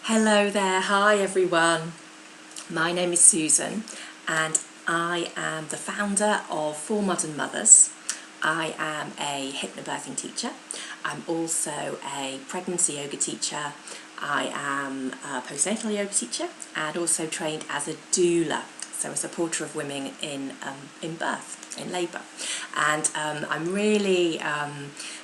Hello there, hi everyone. My name is Susan and I am the founder of For Modern Mothers. I am a hypnobirthing teacher. I'm also a pregnancy yoga teacher. I am a postnatal yoga teacher and also trained as a doula, so a supporter of women in birth, in labour. And I'm really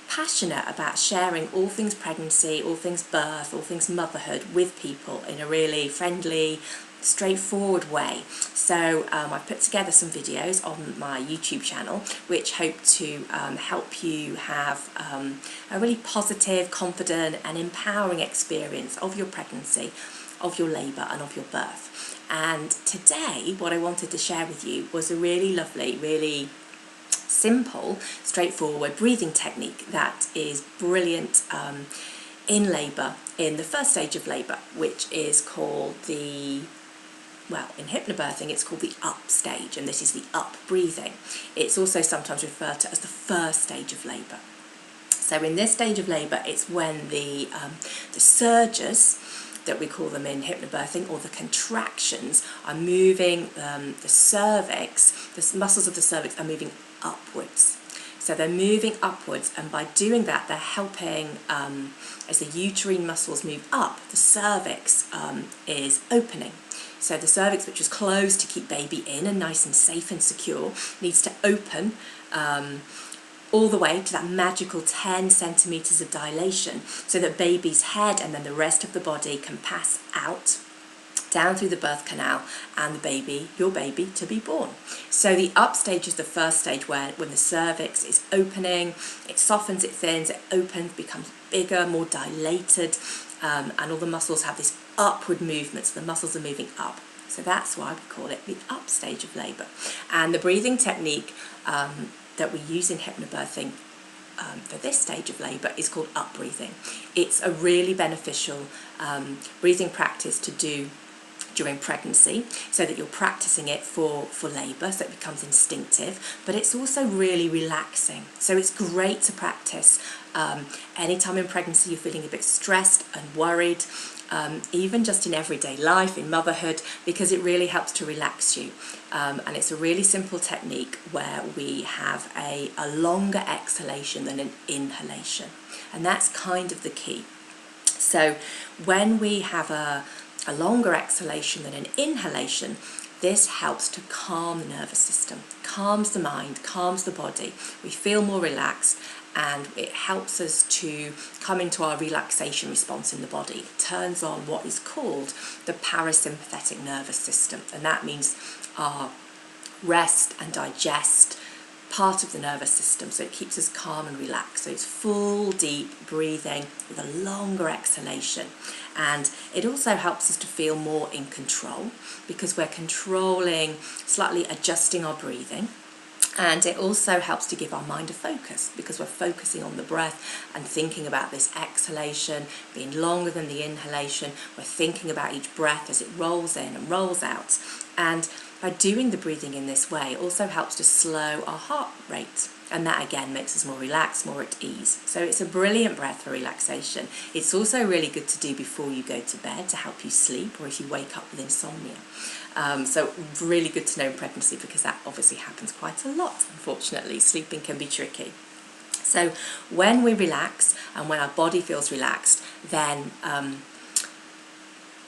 passionate about sharing all things pregnancy, all things birth, all things motherhood with people in a really friendly, straightforward way. So I've put together some videos on my YouTube channel which hope to help you have a really positive, confident and empowering experience of your pregnancy, of your labour and of your birth. And today what I wanted to share with you was a really lovely, really simple, straightforward breathing technique that is brilliant in labour, in the first stage of labour, which is called in hypnobirthing it's called the up stage, and this is the up breathing. It's also sometimes referred to as the first stage of labour. So in this stage of labour, it's when the surges, that we call them in hypnobirthing, or the contractions, are moving the cervix, the muscles of the cervix are moving upwards. So they're moving upwards, and by doing that they're helping, as the uterine muscles move up, the cervix is opening. So the cervix, which is closed to keep baby in and nice and safe and secure, needs to open all the way to that magical 10 centimetres of dilation, so that baby's head and then the rest of the body can pass out down through the birth canal and the baby, your baby, to be born. So the up stage is the first stage when the cervix is opening, it softens, it thins, it opens, becomes bigger, more dilated, and all the muscles have this upward movement, so the muscles are moving up. So that's why we call it the up stage of labour. And the breathing technique that we use in hypnobirthing for this stage of labour is called up breathing. It's a really beneficial breathing practice to do during pregnancy, so that you're practicing it for labour, so it becomes instinctive, but it's also really relaxing. So it's great to practice anytime in pregnancy you're feeling a bit stressed and worried, even just in everyday life, in motherhood, because it really helps to relax you. And it's a really simple technique where we have a longer exhalation than an inhalation, and that's kind of the key. So when we have a longer exhalation than an inhalation, this helps to calm the nervous system, calms the mind, calms the body. We feel more relaxed, and it helps us to come into our relaxation response in the body. It turns on what is called the parasympathetic nervous system, and that means our rest and digest part of the nervous system, so it keeps us calm and relaxed. So it's full deep breathing with a longer exhalation, and it also helps us to feel more in control, because we're controlling, slightly adjusting our breathing. And it also helps to give our mind a focus, because we're focusing on the breath and thinking about this exhalation being longer than the inhalation. We're thinking about each breath as it rolls in and rolls out. And by doing the breathing in this way, it also helps to slow our heart rate. And that again makes us more relaxed, more at ease. So it's a brilliant breath for relaxation. It's also really good to do before you go to bed to help you sleep, or if you wake up with insomnia. So really good to know in pregnancy, because that obviously happens quite a lot, unfortunately. Sleeping can be tricky. So when we relax and when our body feels relaxed, then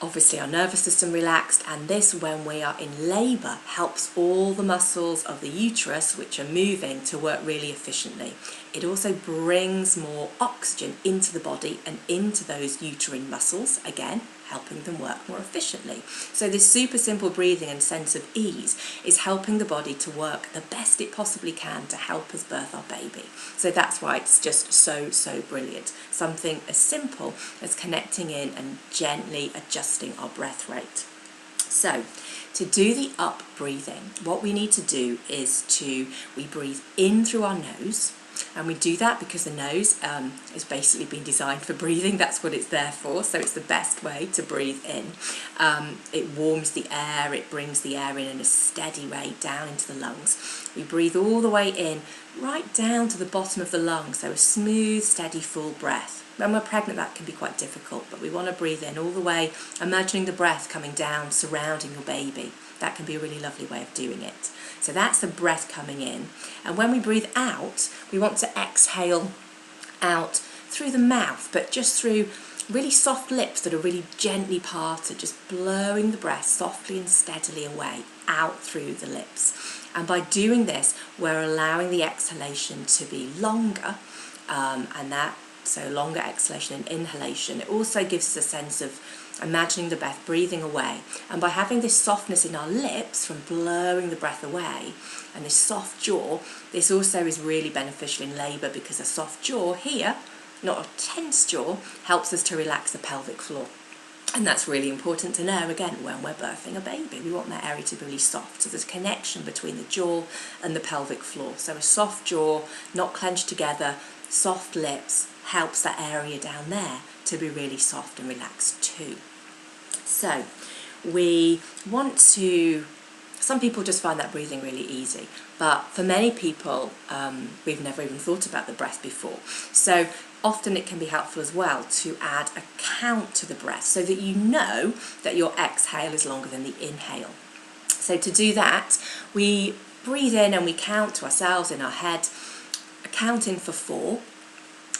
obviously our nervous system relaxed, and this, when we are in labour, helps all the muscles of the uterus, which are moving, to work really efficiently. It also brings more oxygen into the body and into those uterine muscles, again helping them work more efficiently. So this super simple breathing and sense of ease is helping the body to work the best it possibly can to help us birth our baby. So that's why it's just so brilliant. Something as simple as connecting in and gently adjusting our breath rate. So to do the up breathing, what we need to do is we breathe in through our nose. And we do that because the nose has basically been designed for breathing. That's what it's there for. So it's the best way to breathe in. It warms the air, it brings the air in a steady rate down into the lungs. We breathe all the way in, right down to the bottom of the lungs. So a smooth, steady, full breath. When we're pregnant, that can be quite difficult, but we want to breathe in all the way, imagining the breath coming down, surrounding your baby. That can be a really lovely way of doing it. So that's the breath coming in. And when we breathe out, we want to exhale out through the mouth, but just through really soft lips that are really gently parted, just blowing the breath softly and steadily away out through the lips. And by doing this, we're allowing the exhalation to be longer, so longer exhalation and inhalation. It also gives us a sense of imagining the breath breathing away. And by having this softness in our lips from blowing the breath away and this soft jaw, this also is really beneficial in labour, because a soft jaw here, not a tense jaw, helps us to relax the pelvic floor. And that's really important to know, again, when we're birthing a baby. We want that area to be really soft. So there's a connection between the jaw and the pelvic floor. So a soft jaw, not clenched together, soft lips, helps that area down there to be really soft and relaxed too. So we want to, some people just find that breathing really easy, but for many people, we've never even thought about the breath before. So often it can be helpful as well to add a count to the breath so that you know that your exhale is longer than the inhale. So to do that, we breathe in and we count to ourselves in our head, counting for 4.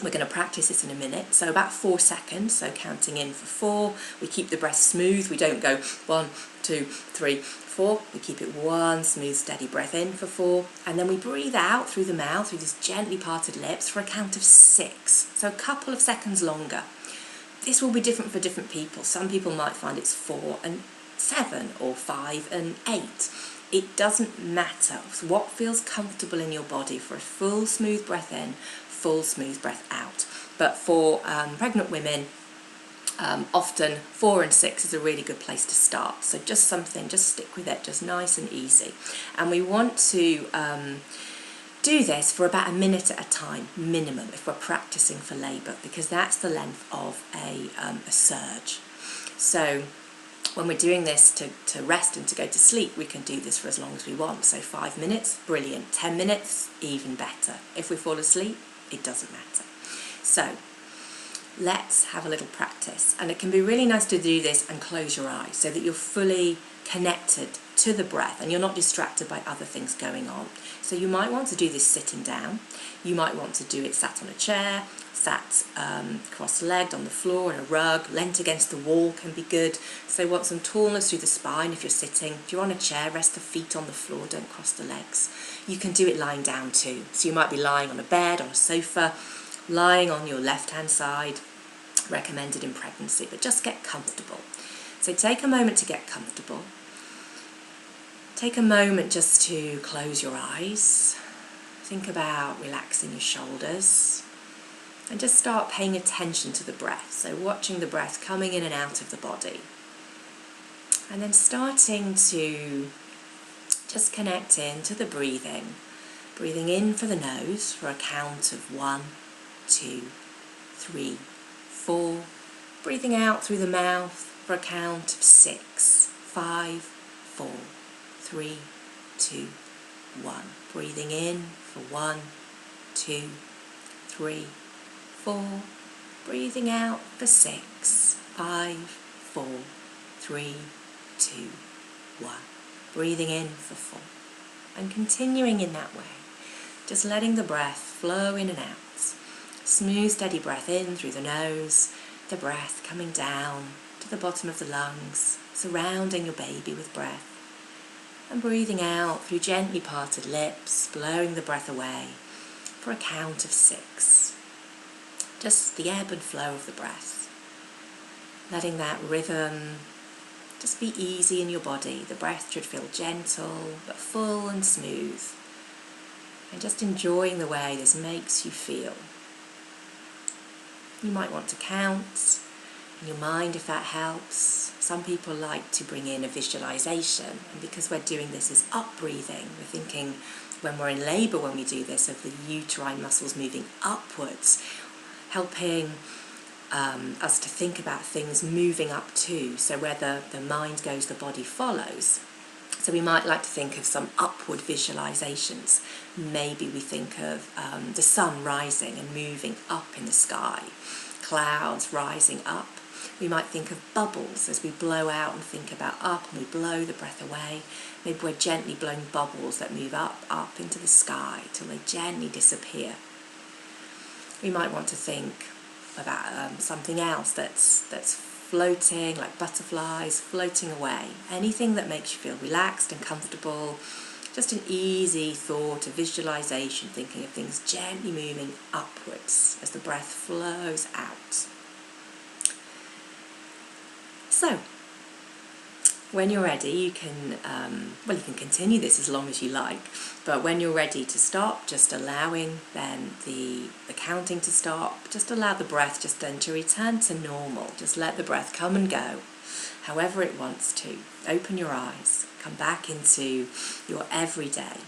We're going to practice this in a minute, so about 4 seconds, so counting in for 4. We keep the breath smooth, we don't go 1, 2, 3, 4. We keep it one smooth, steady breath in for 4, and then we breathe out through the mouth, through these gently parted lips, for a count of 6, so a couple of seconds longer. This will be different for different people. Some people might find it's 4 and 7 or 5 and 8. It doesn't matter. So what feels comfortable in your body for a full smooth breath in, full smooth breath out. But for pregnant women, often 4 and 6 is a really good place to start. So just stick with it, just nice and easy. And we want to do this for about a minute at a time, minimum, if we're practicing for labour, because that's the length of a surge. So when we're doing this to rest and to go to sleep, we can do this for as long as we want. So 5 minutes, brilliant. 10 minutes, even better. If we fall asleep, it doesn't matter. So let's have a little practice. And it can be really nice to do this and close your eyes so that you're fully connected to the breath and you're not distracted by other things going on. So you might want to do this sitting down. You might want to do it sat on a chair, sat cross-legged on the floor in a rug, leant against the wall can be good. So you want some tallness through the spine if you're sitting. If you're on a chair, rest the feet on the floor, don't cross the legs. You can do it lying down too. So you might be lying on a bed, on a sofa, lying on your left-hand side, recommended in pregnancy, but just get comfortable. So take a moment to get comfortable. Take a moment just to close your eyes. Think about relaxing your shoulders. And just start paying attention to the breath. So watching the breath coming in and out of the body. And then starting to just connect in to the breathing. Breathing in for the nose for a count of 1, 2, 3, 4. Breathing out through the mouth for a count of 6, 5, 4, 3, 2, 1. Breathing in for 1, 2, 3, 4. Breathing out for 6, 5, 4, 3, 2, 1. Breathing in for 4. And continuing in that way. Just letting the breath flow in and out. Smooth, steady breath in through the nose. The breath coming down to the bottom of the lungs, surrounding your baby with breath. And breathing out through gently parted lips, blowing the breath away for a count of 6. Just the ebb and flow of the breath. Letting that rhythm just be easy in your body. The breath should feel gentle but full and smooth. And just enjoying the way this makes you feel. You might want to count in your mind if that helps. Some people like to bring in a visualization, and because we're doing this as up breathing, we're thinking when we're in labour when we do this of the uterine muscles moving upwards, helping us to think about things moving up too. So where the mind goes, the body follows. So we might like to think of some upward visualizations. Maybe we think of the sun rising and moving up in the sky. clouds rising up. We might think of bubbles as we blow out and think about up, and we blow the breath away. Maybe we're gently blowing bubbles that move up into the sky till they gently disappear. We might want to think about something else that's floating, like butterflies floating away. Anything that makes you feel relaxed and comfortable. Just an easy thought, a visualization, thinking of things gently moving upwards as the breath flows out. So, when you're ready, you can continue this as long as you like, but when you're ready to stop, just allowing then the counting to stop, just allow the breath just then to return to normal. Just let the breath come and go, however it wants to. Open your eyes, come back into your everyday.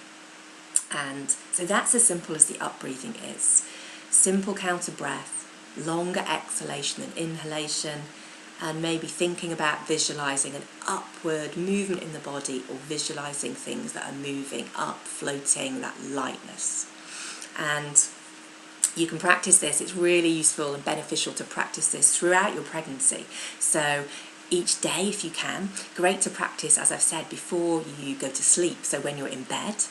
And so that's as simple as the up breathing is. Simple counter breath, longer exhalation than inhalation, and maybe thinking about visualizing an upward movement in the body, or visualizing things that are moving up, floating, that lightness. And you can practice this. It's really useful and beneficial to practice this throughout your pregnancy. So each day, if you can, great to practice, as I've said, before you go to sleep. So when you're in bed,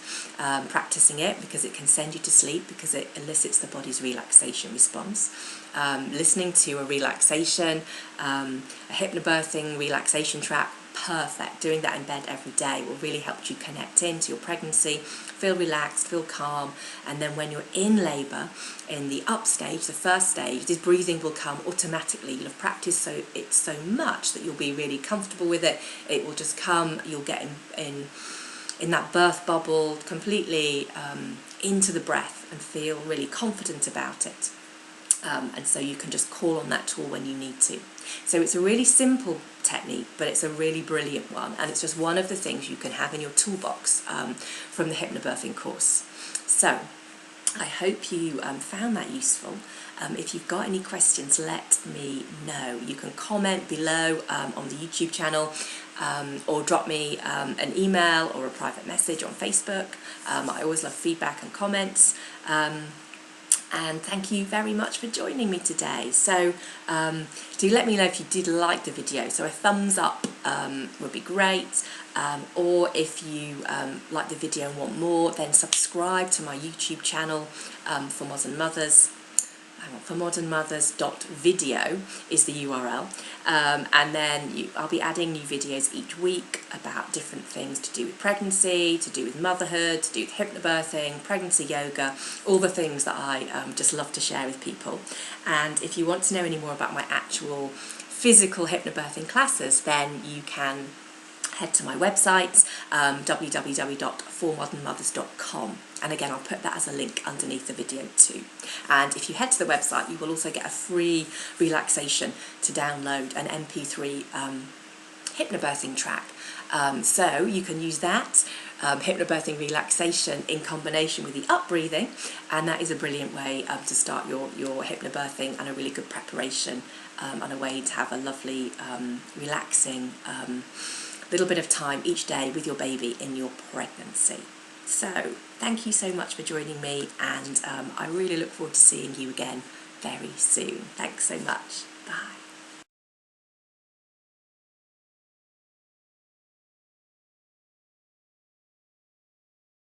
practicing it, because it can send you to sleep, because it elicits the body's relaxation response. Listening to a relaxation, a hypnobirthing relaxation track, perfect. Doing that in bed every day will really help you connect into your pregnancy, feel relaxed, feel calm. And then when you're in labour, in the up stage, the first stage, this breathing will come automatically. You'll have practiced it so much that you'll be really comfortable with it. It will just come. You'll get in that birth bubble, completely into the breath, and feel really confident about it. And so you can just call on that tool when you need to. So it's a really simple technique, but it's a really brilliant one, and it's just one of the things you can have in your toolbox from the Hypnobirthing course. So I hope you found that useful. If you've got any questions, let me know. You can comment below on the YouTube channel, or drop me an email or a private message on Facebook. I always love feedback and comments. And thank you very much for joining me today. So do let me know if you did like the video. So a thumbs up would be great. Or if you like the video and want more, then subscribe to my YouTube channel for Modern Mothers. For modernmothers.video is the URL, and then I'll be adding new videos each week about different things to do with pregnancy, to do with motherhood, to do with hypnobirthing, pregnancy yoga, all the things that I just love to share with people. And if you want to know any more about my actual physical hypnobirthing classes, then you can head to my website, www.formodernmothers.com. And again, I'll put that as a link underneath the video too. And if you head to the website, you will also get a free relaxation to download, an MP3 hypnobirthing track. So you can use that hypnobirthing relaxation in combination with the up breathing, and that is a brilliant way to start your hypnobirthing, and a really good preparation, and a way to have a lovely relaxing little bit of time each day with your baby in your pregnancy. So thank you so much for joining me, and I really look forward to seeing you again very soon. Thanks so much. Bye.